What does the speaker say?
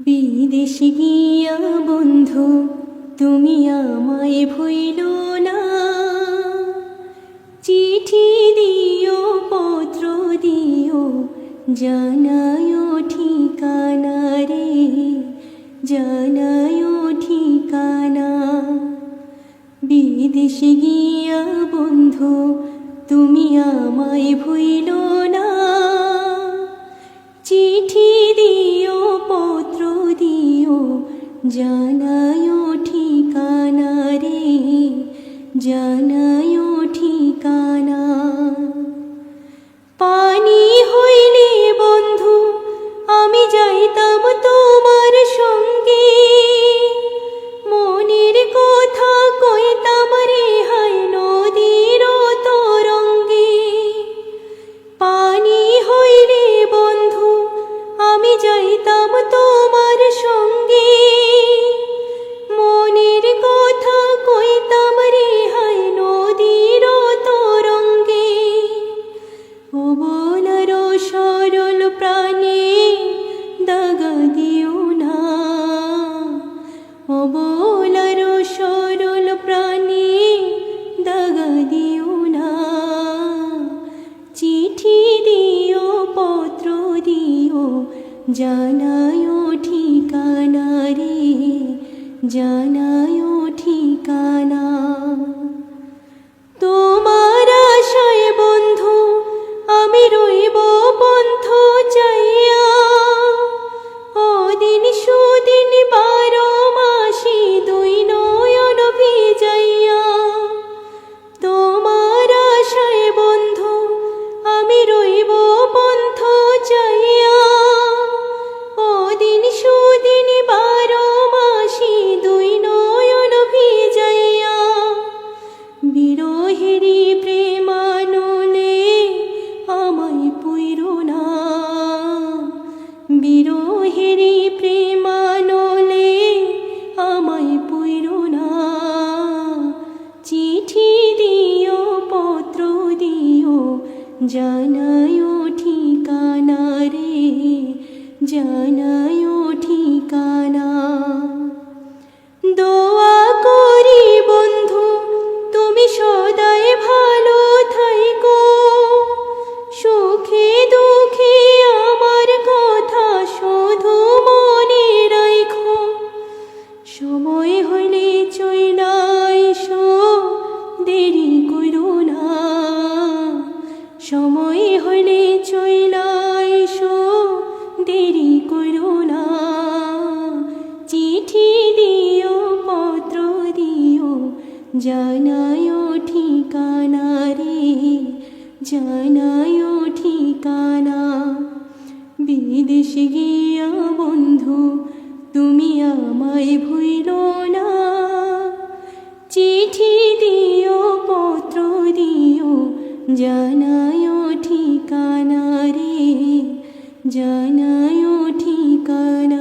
বিদেশে গিয়া বন্ধু তুমি আমায় ভুইলো না, চিঠি দিও পত্র দিও জানায়ো ঠিকানা রে, জানায়ো ঠিকানা। বিদেশে গিয়া বন্ধু তুমি আমায় ভুইলো না, চিঠি দিও পত্র দিও জানায়ো ঠিকানা রে, জানায়ো ঠিকানা। পানি হইলে বন্ধু আমি যাইতাম তোমার সঙ্গে, মনের কথা কইতাম রে হায় নদীর তরঙ্গে। পানি হইলে বন্ধু আমি যাইতাম তোমার সঙ্গে, মনের কথা কইতাম রে হায় নদীর তরঙ্গে। ও বলার সরল প্রাণে দাগা দিও না, ও বলার সরল প্রাণে দাগা দিও না। চিঠি দিও পত্র দিও জানায়ো ঠিকানা রে, জানায়ো ঠিকানা। তোমার আশায় বন্ধু আমি রইব পন্থ চাইয়া, ওদিন সুদিন 12 মাসি 2 নয়ন ভিজাইয়া। তোমার আশায় বন্ধু আমি রইব পন্থ চাইয়া, ওদিন সুদিন 12 মাসি 2 নয়ন ভিজাইয়া। বিরহেরি প্রেমানলে আমায় পুইরো না, বিরহেরি প্রেমানলে আমায় পুইরো না। চিঠি দিও পত্র দিও জানায়ো ঠিকানা রে, জানায়ো ঠিকানা। দোয়া করি বন্ধু তুমি সদাই ভালো থাইকো, সুখে দুঃখে আমার কথা শুধু মনে রাইখো। সময় হইলে চইলা আইসো দেরি কইরো না, সময় হইলে চইলা আইসো দেরি কইরো না। চিঠি দিও পত্র দিও জানায়ো ঠিকানা রে, জানায়ো ঠিকানা। বিদেশে গিয়া বন্ধু তুমি আমায় ভুইলো না, চিঠি দিও পত্র দিও জানায়ো ঠিকানা রে, জানায়ো ঠিকানা।